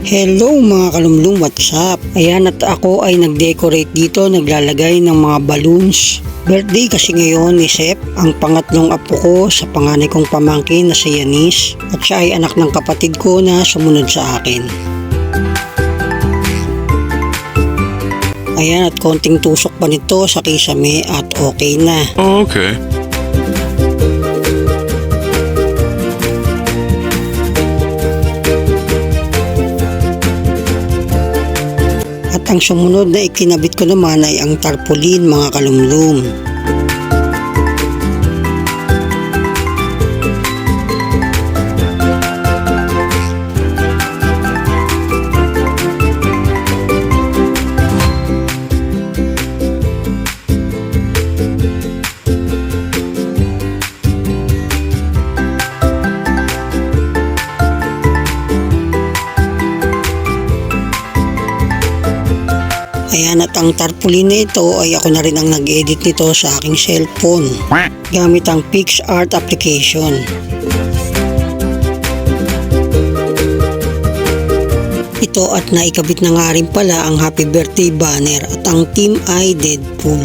Hello mga kalumlum, what's up? Ayan, at ako ay nag-decorate dito, naglalagay ng mga balloons. Birthday kasi ngayon ni Sep, ang pangatlong apo ko sa panganay kong pamangkin na si Yanis. At siya ay anak ng kapatid ko na sumunod sa akin. Ayan, at konting tusok pa nito sa kisame at okay na. Oh, okay. At ang sumunod na ikinabit ko naman ay ang tarpaulin mga kalumlum. Ayan, at ang tarpaulin na ito ay ako na rin ang nag-edit nito sa aking cellphone gamit ang PixArt application. Ito at naikabit na nga rin pala ang happy birthday banner at ang team ay Deadpool.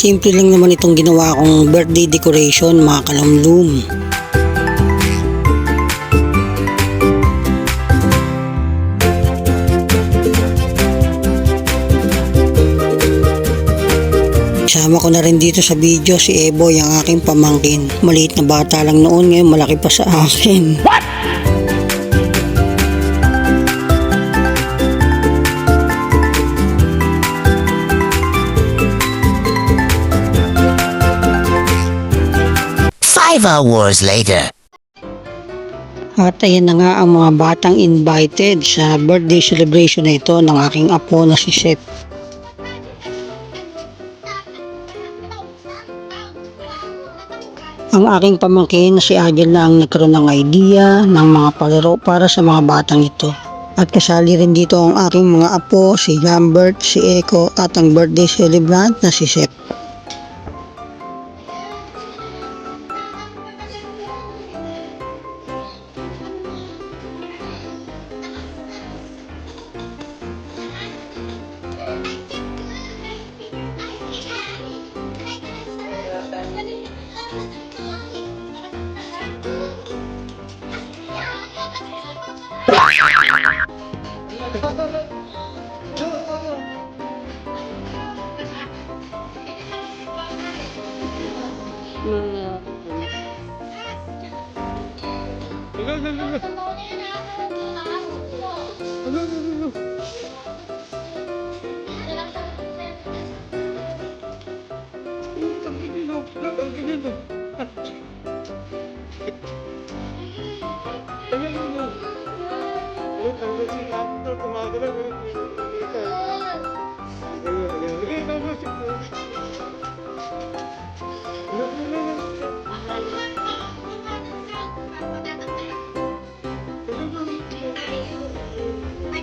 Simple lang naman itong ginawa kong birthday decoration mga kalumlum. Isama ko na rin dito sa video si Eboy, ang aking pamangkin. Maliit na bata lang noon, ngayon malaki pa sa akin. What? Hours later. At ayan na nga ang mga batang invited sa birthday celebration na ito ng aking apo na si Sep. Ang aking pamangkin na si Agil na ang nagkaroon ng idea ng mga palaro para sa mga batang ito. At kasali rin dito ang aking mga apo, si Lambert, si Eko at ang birthday celebrant na si Sep.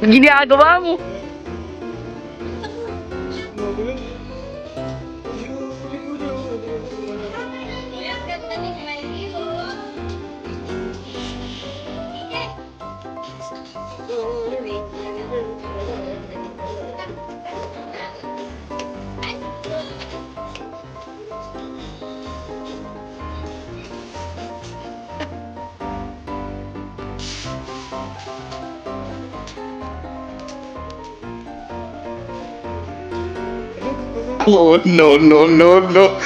Ginagawa mo. Oh, no, no, no, no.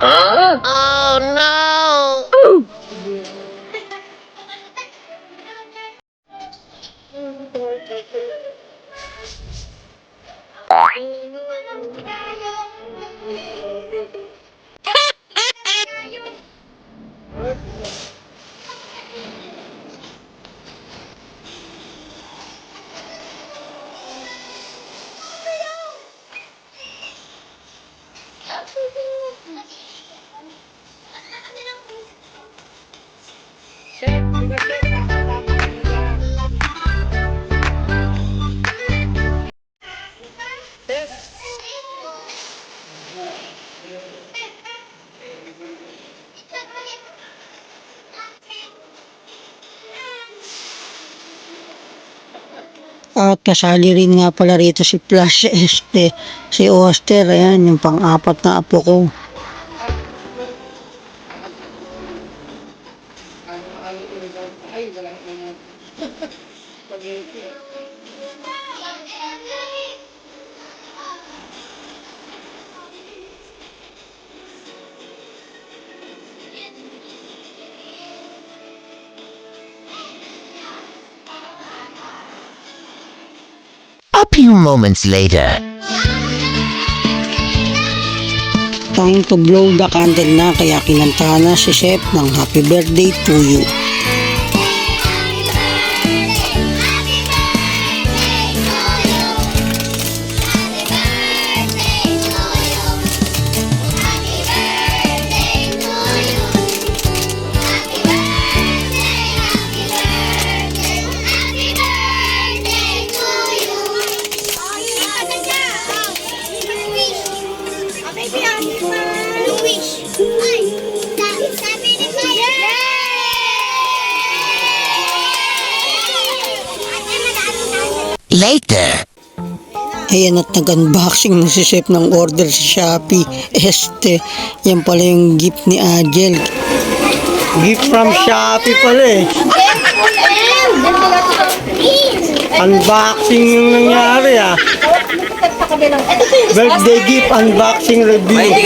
Oh no! At kasali rin nga pala rito si Flash si Oster, ayan, yung pang-apat na apo ko. A few moments later. Time to blow the candle na, kaya kinanta na si Chef ng Happy Birthday to You. Later. Ayan, at nag-unboxing na si Chef ng order sa Shopee. Yan pala yung gift ni Angel. Gift from Shopee pala eh. Unboxing yung nangyari ah. Birthday gift unboxing review.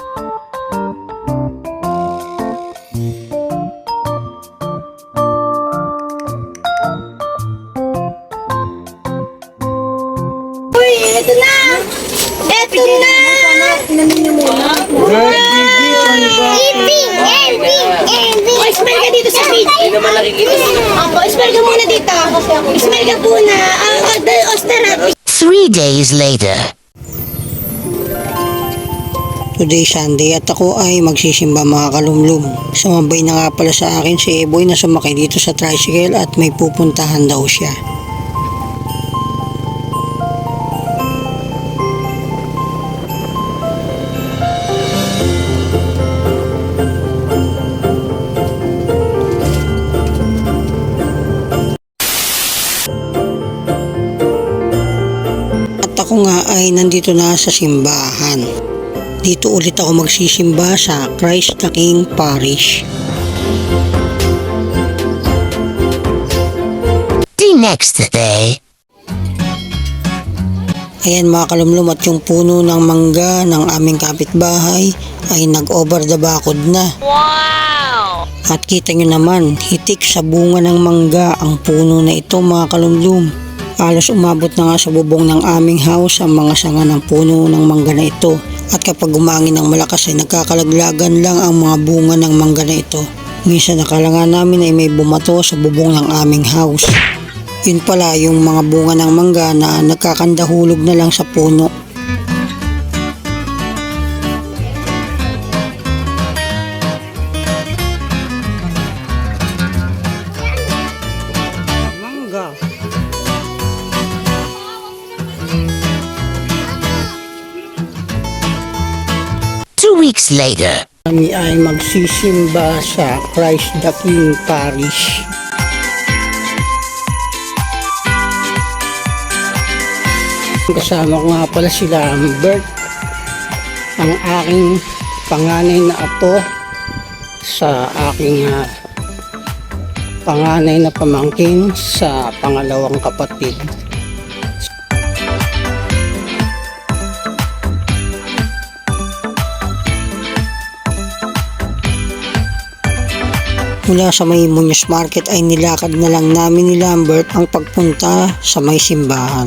Ito na! Ito na! Inamin niyo muna. Birthday gift unboxing. O, smile ka dito sa feed. Hindi naman nakikita siya. Opo, smile ka muna dito. Smile ka muna. Osterap. 3 days later. Today Sunday at ako ay magsisimba mga kalumlum. Sumabay na nga pala sa akin si Eboy na sumakay dito sa tricycle at may pupuntahan daw siya. At ako nga ay nandito na sa simbahan. Dito ulit ako magsisimba sa Christ the King Parish. The next day. Ayan mga kalumlum, at yung puno ng mangga ng aming kapitbahay ay nag-over the bakod na. Wow! At kita nyo naman, hitik sa bunga ng mangga ang puno na ito mga kalumlum. Halos umabot na nga sa bubong ng aming house ang mga sanga ng puno ng mangga na ito. At kapag umangin ng malakas ay nagkakalaglagan lang ang mga bunga ng mangga na ito. Minsan nakalangan namin ay may bumato sa bubong ng aming house. Yun pala yung mga bunga ng mangga na nagkakandahulog na lang sa puno. Mangga. Weeks later. Kami ay magsisimba sa Christ the King Parish. Kasama ko nga pala sila Bert, ang aking panganay na apo sa aking panganay na pamangkin sa pangalawang kapatid. Mula sa may Muñoz Market ay nilakad na lang namin ni Lambert ang pagpunta sa may simbahan.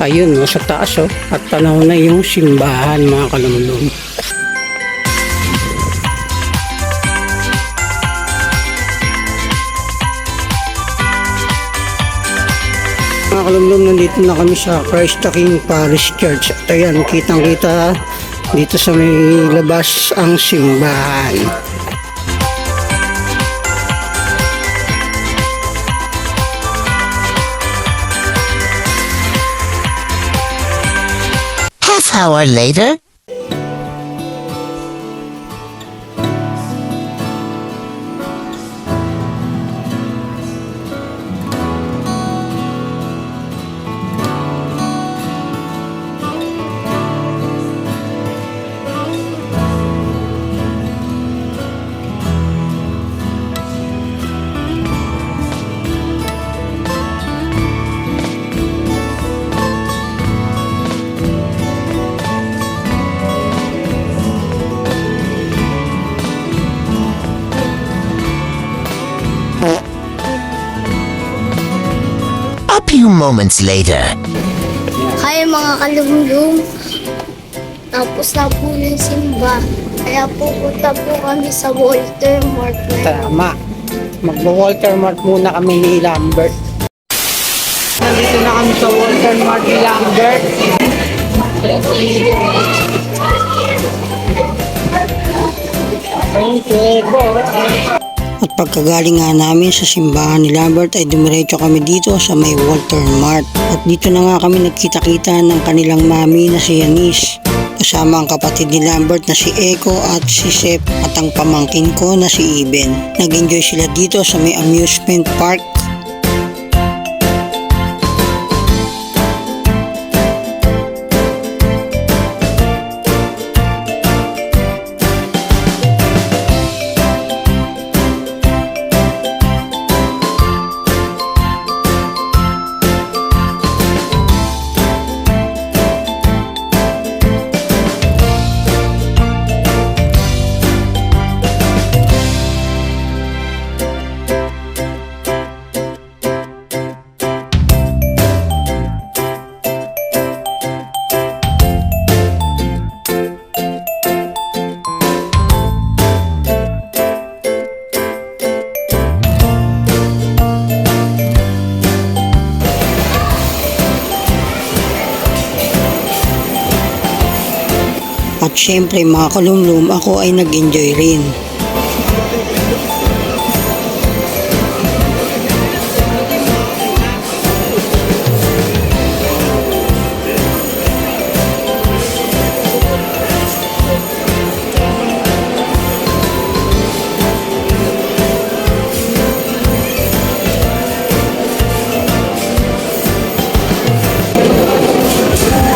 Ayun no, sa taas at tanaw na yung simbahan mga kalumlum. Mga kalumlum, nandito na kami sa Christ the King Parish Church. At ayan, kitang kita dito sa may labas ang simbahan. Half hour later. A few moments later. Hi mga kalumlum. Tapos na po ng simba. Kaya pupunta po kami sa Walter Mart. Tama. Mag-Walter Mart muna kami ni Lambert. Nandito na kami sa Walter Mart ni Lambert. At pagkagaling nga namin sa simbahan ni Lambert ay dumiretso kami dito sa may Walter Mart. At dito na nga kami nagkita-kita ng kanilang mami na si Yanis. Kasama ang kapatid ni Lambert na si Eko at si Sep at ang pamangkin ko na si Iben. Nag-enjoy sila dito sa may amusement park. At syempre mga kalumlum, ako ay nag-enjoy rin.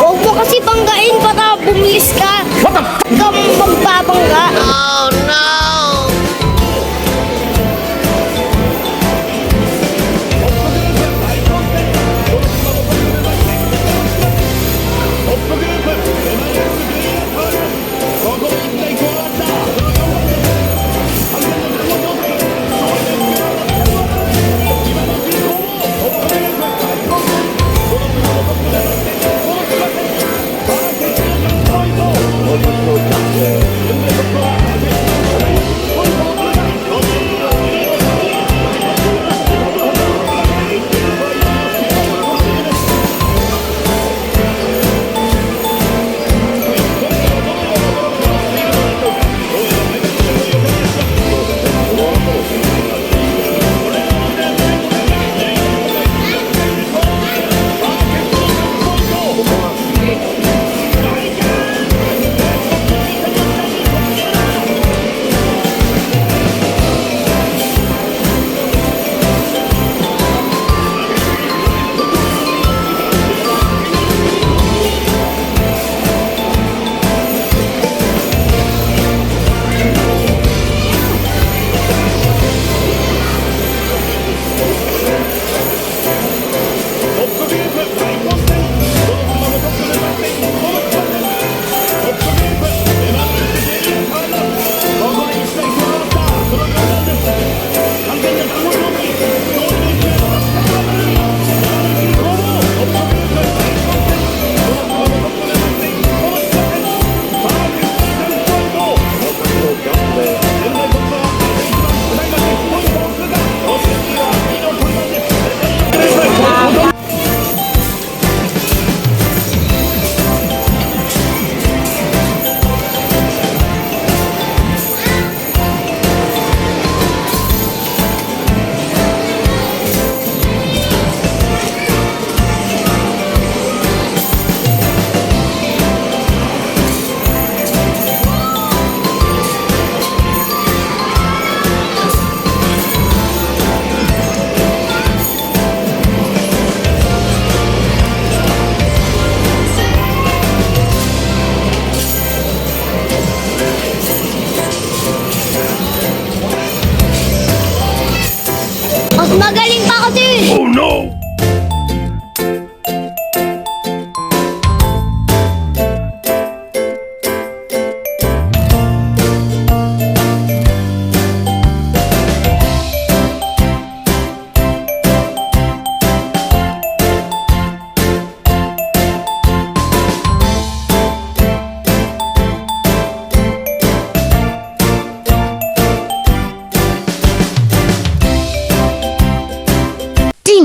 Huwag mo kasi banggain para bumilis ka. Huwag kang magbabangga. Oh no!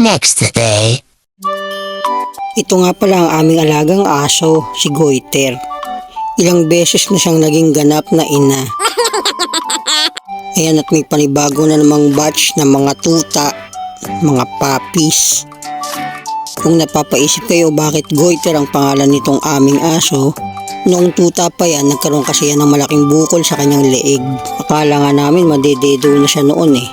next day. Ito nga pala ang aming alagang aso, si Goiter. Ilang beses na siyang naging ganap na ina. Ayan, at may panibago na namang batch ng mga tuta, mga puppies. Kung napapaisip kayo bakit Goiter ang pangalan nitong aming aso, noong tuta pa yan, nagkaroon kasi yan ng malaking bukol sa kanyang leeg. Akala nga namin madededo na siya noon eh.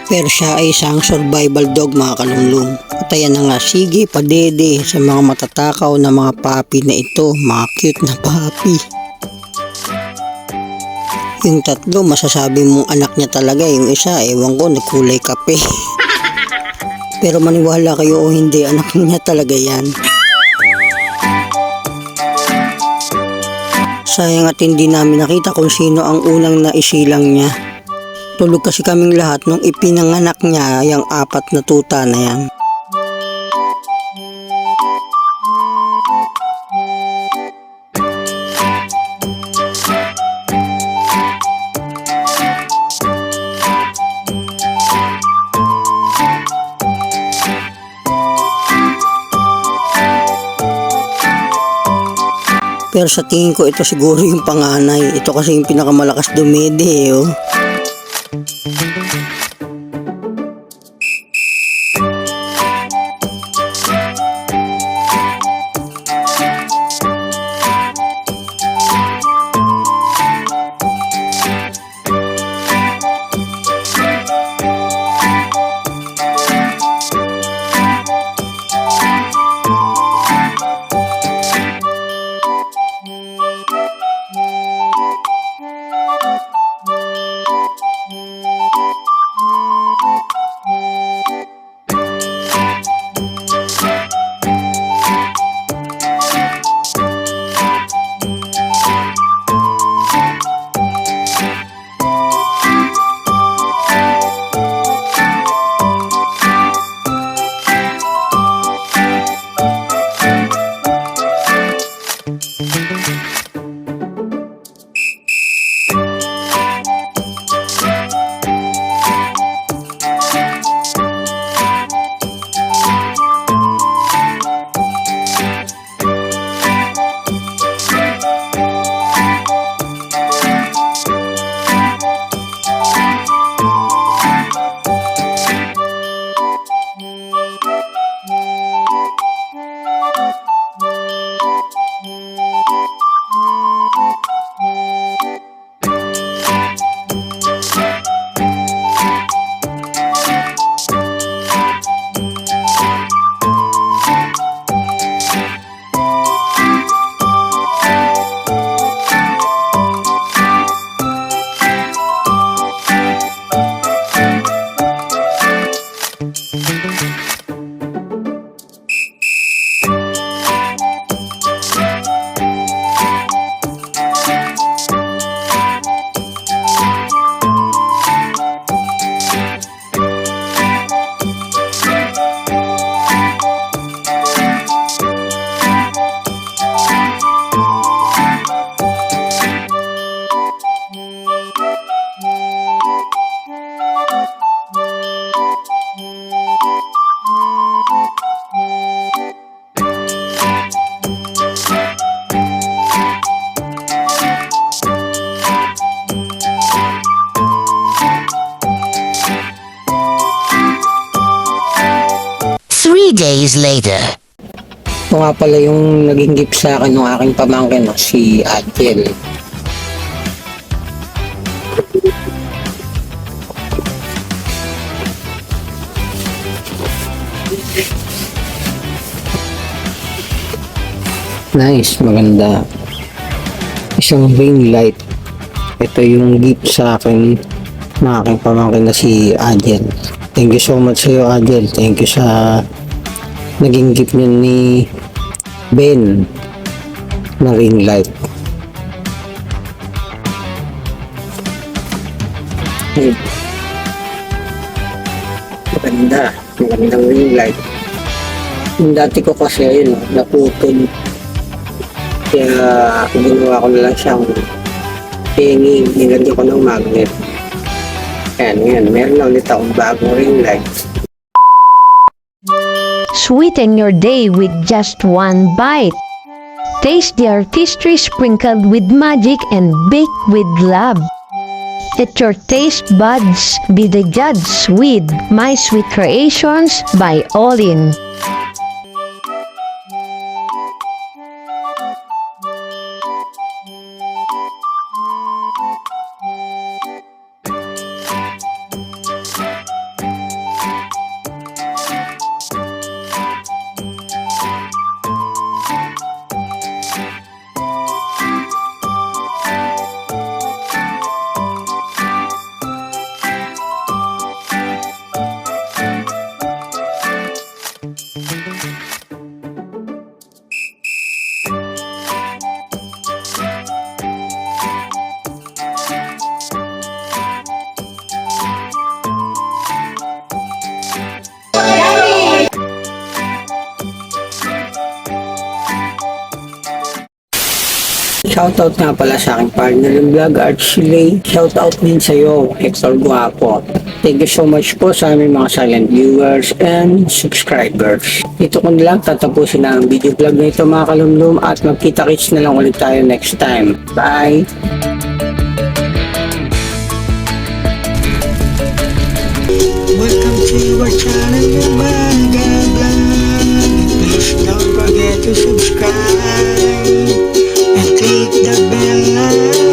Pero siya ay isang survival dog, mga kalunglong. At ayan na nga, sige padede sa mga matatakaw na mga puppy na ito, mga cute na puppy. Yung tatlo, masasabi mong anak niya talaga. Yung isa, ewan ko, nagkulay kape. Pero maniwala kayo o hindi, anak niya talaga yan. Sayang at hindi namin nakita kung sino ang unang naisilang niya. Tulog kasi kaming lahat nung ipinanganak niya yung 4 na tuta na yan. Pero sa tingin ko ito siguro yung panganay. Ito kasi yung pinakamalakas dumede oh. Days later. Ito nga pala yung naging gift sa akin ng aking pamangkin, no, si Adel. Nice, maganda. Isang ring light. Ito yung gift sa akin ng aking pamangkin na si Adel. Thank you so much sa iyo, Adel. Thank you sa naging gift niya ni Ben na ring light. Magandang ring light. Yung dati ko kasi ayun, naputol. Kaya ginawa ko na lang siyang hanging, nilagyan ko ng magnet. Ayan, ngayon, meron na ulit akong bagong ring light. Sweeten your day with just one bite. Taste the artistry sprinkled with magic and baked with love. Let your taste buds be the judge with My Sweet Creations by Olin. Shoutout nga pala sa aking partner ng vlog, Archie. Shoutout din sa iyo, Hector Guapo. Thank you so much po sa aming mga silent viewers and subscribers. Dito ko nilang tatapusin na ang video vlog na ito mga kalumlum at magkita-kits na lang ulit tayo next time. Bye! Welcome to our channel, Umaga Vlog. Please don't forget to subscribe and click the bell.